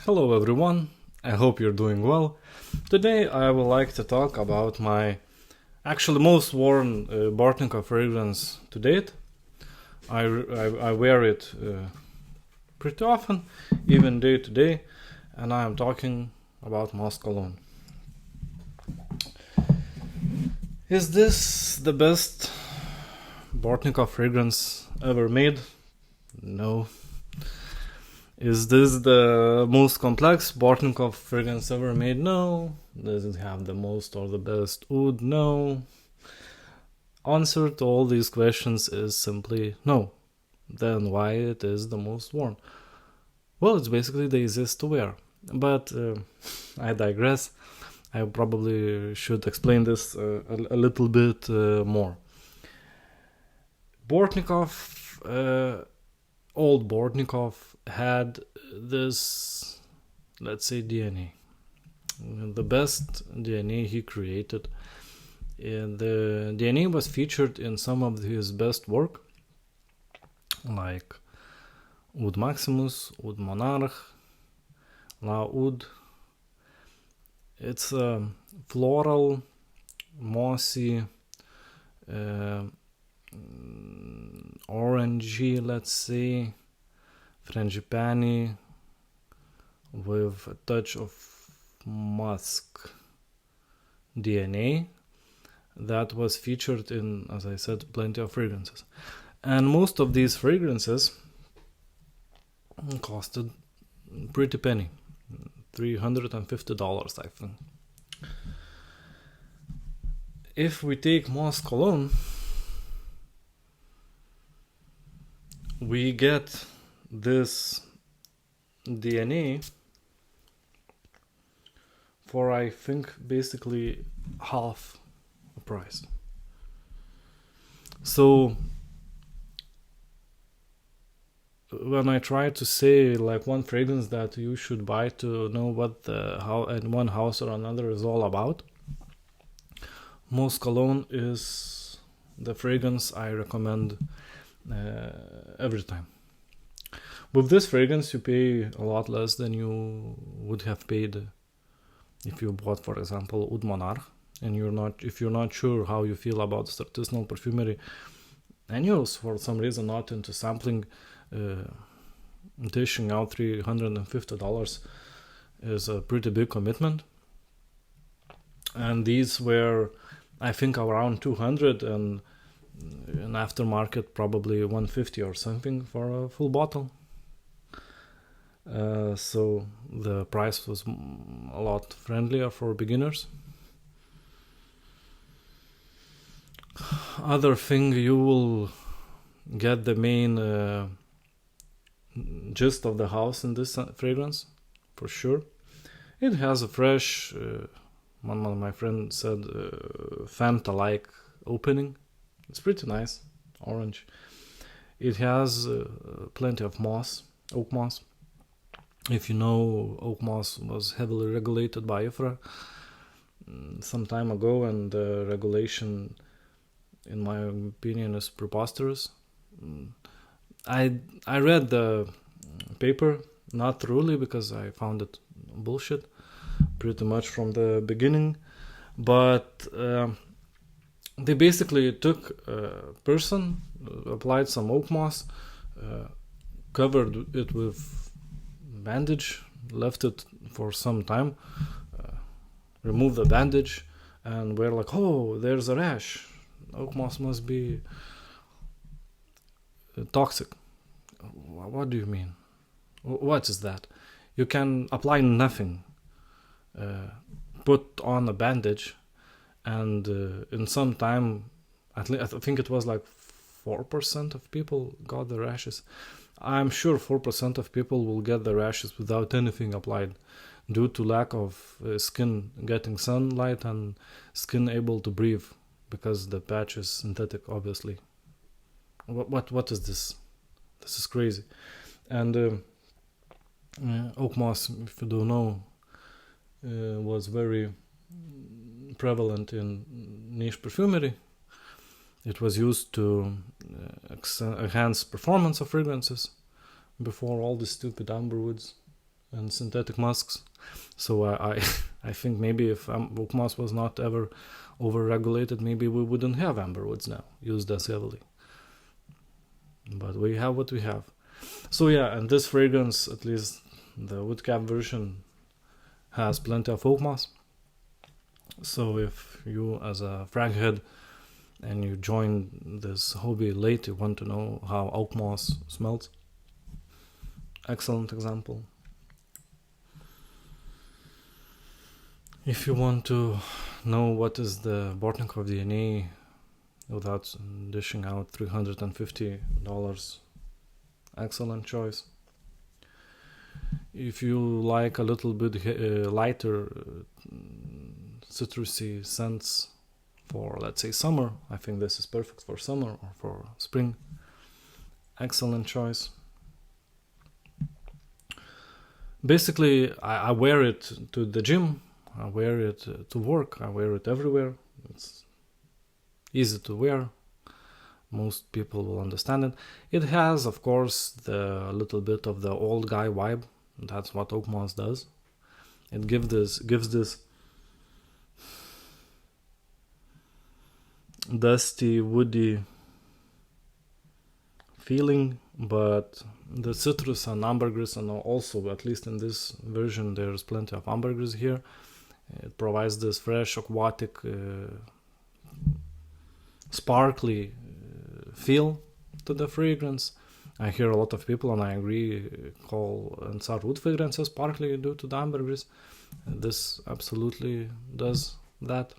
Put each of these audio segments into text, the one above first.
Hello everyone, I hope you're doing well. Today I would like to talk about my actually most worn Bortnikoff fragrance to date. I wear it pretty often, even day to day, and I am talking about Moss cologne. Is this the best Bortnikoff fragrance ever made? No. Is this the most complex Bortnikoff fragrance ever made? No. Does it have the most or the best oud? No. Answer to all these questions is simply no. Then why it is the most worn? Well, it's basically the easiest to wear. But I digress. I probably should explain this a little bit more. Bortnikoff, old Bortnikoff had this, let's say, DNA. The best DNA he created. And the DNA was featured in some of his best work, like Oud Maximus, Oud Monarch, La Oud. It's a floral, mossy, orangey, let's say, frangipani with a touch of musk DNA that was featured in, as I said, plenty of fragrances. And most of these fragrances costed pretty penny, $350, I think. If we take Moss cologne, we get this DNA for, I think, basically half the price. So when I try to say like one fragrance that you should buy to know what how and one house or another is all about, Moss cologne is the fragrance I recommend every time. With this fragrance, you pay a lot less than you would have paid if you bought, for example, Oud Monarch, and if you're not sure how you feel about artisanal perfumery, and you're for some reason not into sampling, dishing out $350 is a pretty big commitment. And these were, I think, around $200, and in aftermarket probably $150 or something for a full bottle. So the price was a lot friendlier for beginners. Other thing, you will get the main gist of the house in this fragrance, for sure. It has a fresh, one of my friends said, Fanta-like opening. It's pretty nice, orange. It has plenty of moss, oak moss. If you know, oak moss was heavily regulated by IFRA some time ago, and the regulation, in my opinion, is preposterous. I read the paper, not thoroughly because I found it bullshit pretty much from the beginning, but they basically took a person, applied some oak moss, covered it with bandage, left it for some time, removed the bandage, and we're like, oh, there's a rash. Oak moss must be toxic. What do you mean? What is that? You can apply nothing, put on a bandage, and in some time, at least I think it was like 4% of people got the rashes. I'm sure 4% of people will get the rashes without anything applied, due to lack of skin getting sunlight and skin able to breathe, because the patch is synthetic, obviously. What is this? This is crazy. And oak moss, if you don't know, was very prevalent in niche perfumery. It was used to enhance performance of fragrances before all the stupid amberwoods and synthetic musks. So I think maybe if oak moss was not ever over-regulated, maybe we wouldn't have amberwoods now used as heavily. But we have what we have. So yeah, and this fragrance, at least the wood cap version, has plenty of oak moss. So if you as a frag head and you join this hobby late, you want to know how oak moss smells, excellent example. If you want to know what is the Bortnikoff DNA without dishing out $350, excellent choice. If you like a little bit lighter citrusy scents for, let's say, summer, I think this is perfect for summer or for spring. Excellent choice. Basically, I wear it to the gym, I wear it to work, I wear it everywhere. It's easy to wear. Most people will understand it. It has, of course, the little bit of the old guy vibe. That's what oak moss does. It gives this dusty, woody feeling, but the citrus and ambergris, and also, at least in this version, there's plenty of ambergris here. It provides this fresh, aquatic, sparkly feel to the fragrance. I hear a lot of people, and I agree, call and start wood fragrances sparkly due to the ambergris. This absolutely does that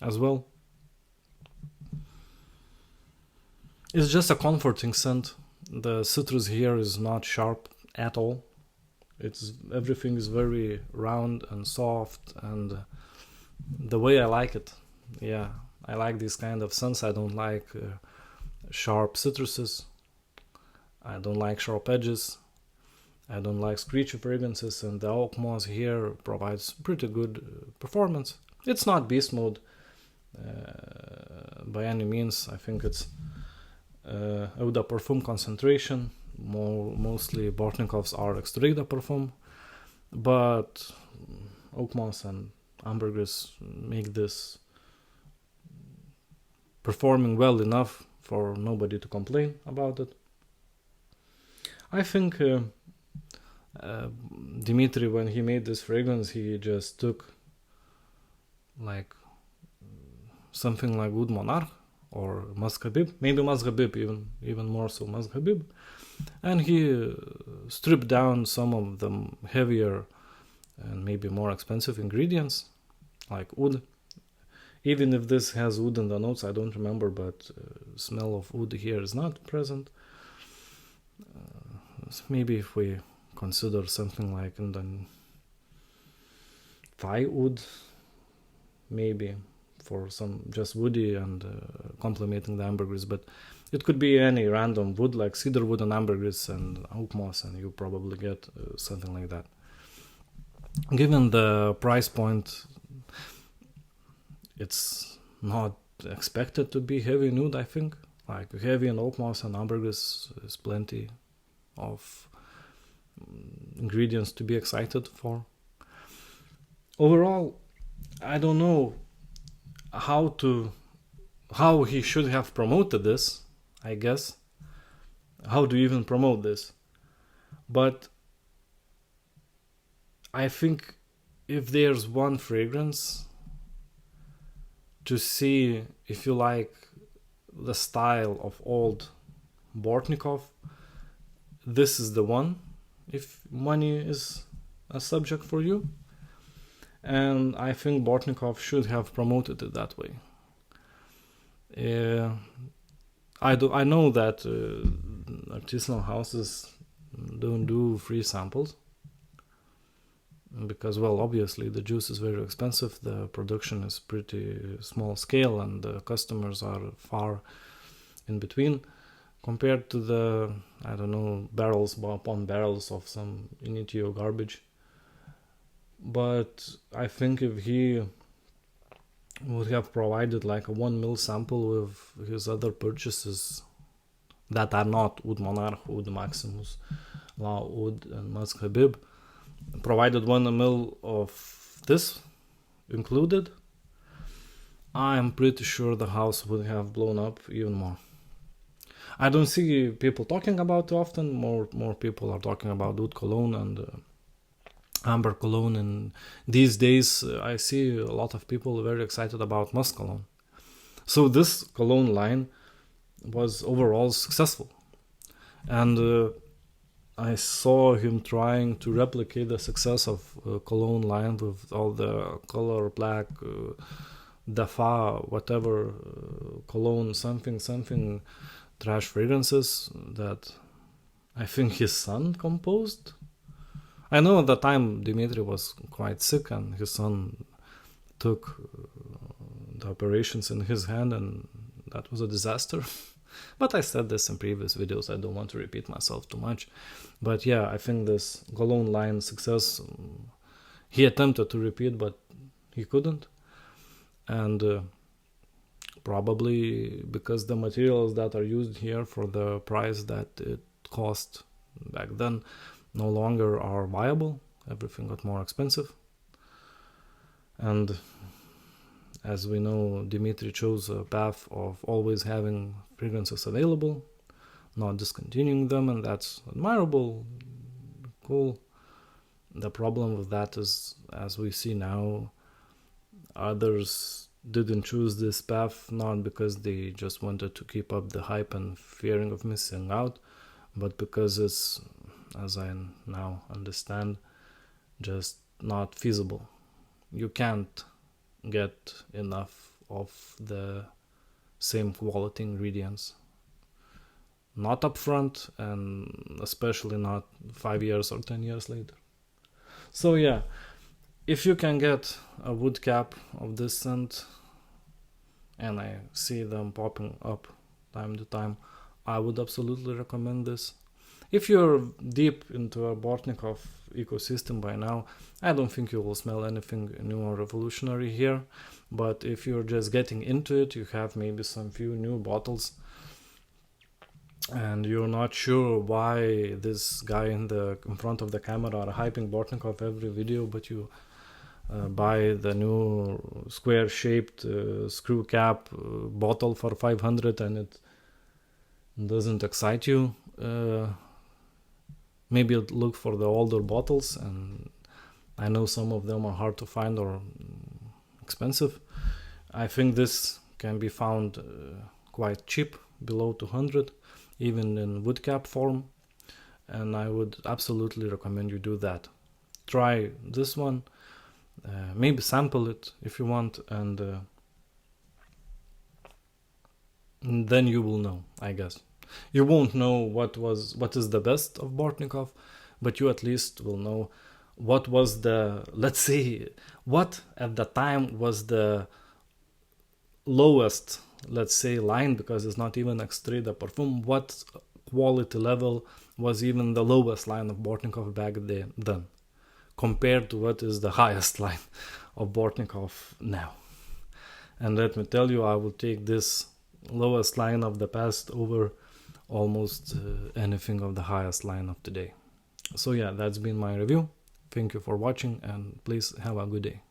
as well. It's just a comforting scent. The citrus here is not sharp at all. Everything is very round and soft, and the way I like it. Yeah, I like this kind of scents. I don't like sharp citruses. I don't like sharp edges. I don't like screechy fragrances, and the oak moss here provides pretty good performance. It's not beast mode by any means. I think it's eau de parfum concentration. Mostly Bortnikoffs are extrait de parfum, but oak moss and ambergris make this performing well enough for nobody to complain about it. I think Dimitri, when he made this fragrance, he just took like something like Oud Monarch or Muscabib, maybe Muscabib, even more so Muscabib, and he stripped down some of the heavier and maybe more expensive ingredients like oud. Even if this has oud in the notes, I don't remember, but smell of oud here is not present. Maybe if we consider something like in the thigh wood, maybe for some just woody and complementing the ambergris, but it could be any random wood like cedar wood and ambergris and oak moss, and you probably get something like that. Given the price point, it's not expected to be heavy nude, I think. Like heavy in oak moss and ambergris is plenty of ingredients to be excited for. Overall, I don't know how he should have promoted this, I guess. How do you even promote this? But I think if there's one fragrance to see if you like the style of old Bortnikoff, this is the one, if money is a subject for you. And I think Bortnikoff should have promoted it that way. I know that artisanal houses don't do free samples because, well, obviously the juice is very expensive, the production is pretty small scale, and the customers are far in between compared to the, I don't know, barrels upon barrels of some Initio garbage. But I think if he would have provided like a 1 ml sample with his other purchases that are not Oud Monarch, Oud Maximus, La Oud and Muscabib, provided 1 ml of this included, I'm pretty sure the house would have blown up even more. I don't see people talking about it often. More people are talking about oud cologne and amber cologne, and these days I see a lot of people very excited about moss cologne. So this cologne line was overall successful, and I saw him trying to replicate the success of cologne line with all the color black, Dafa, whatever, cologne, something trash fragrances that I think his son composed. I know at the time Dimitri was quite sick and his son took the operations in his hand, and that was a disaster. But I said this in previous videos, I don't want to repeat myself too much. But yeah, I think this cologne line success, he attempted to repeat, but he couldn't. And probably because the materials that are used here for the price that it cost back then no longer are viable. Everything got more expensive. And as we know, Dimitri chose a path of always having fragrances available, not discontinuing them, and that's admirable, cool. The problem with that is, as we see now, others didn't choose this path not because they just wanted to keep up the hype and fearing of missing out, but because it's, as I now understand, just not feasible. You can't get enough of the same quality ingredients, not upfront, and especially not 5 years or 10 years later. So yeah, if you can get a wood cap of this scent, and I see them popping up time to time, I would absolutely recommend this. If you're deep into a Bortnikoff ecosystem by now, I don't think you will smell anything new or revolutionary here. But if you're just getting into it, you have maybe some few new bottles, and you're not sure why this guy in front of the camera are hyping Bortnikoff every video, but you buy the new square-shaped screw cap bottle for 500 and it doesn't excite you. Maybe look for the older bottles, and I know some of them are hard to find or expensive. I think this can be found quite cheap, below 200, even in wood cap form, and I would absolutely recommend you do that. Try this one, maybe sample it if you want, and then you will know, I guess. You won't know what is the best of Bortnikoff, but you at least will know what was the, let's say, what at the time was the lowest, let's say, line, because it's not even extrait de parfum, what quality level was even the lowest line of Bortnikoff back then, compared to what is the highest line of Bortnikoff now. And let me tell you, I will take this lowest line of the past over almost anything of the highest line of today. So yeah, that's been my review. Thank you for watching, and please have a good day.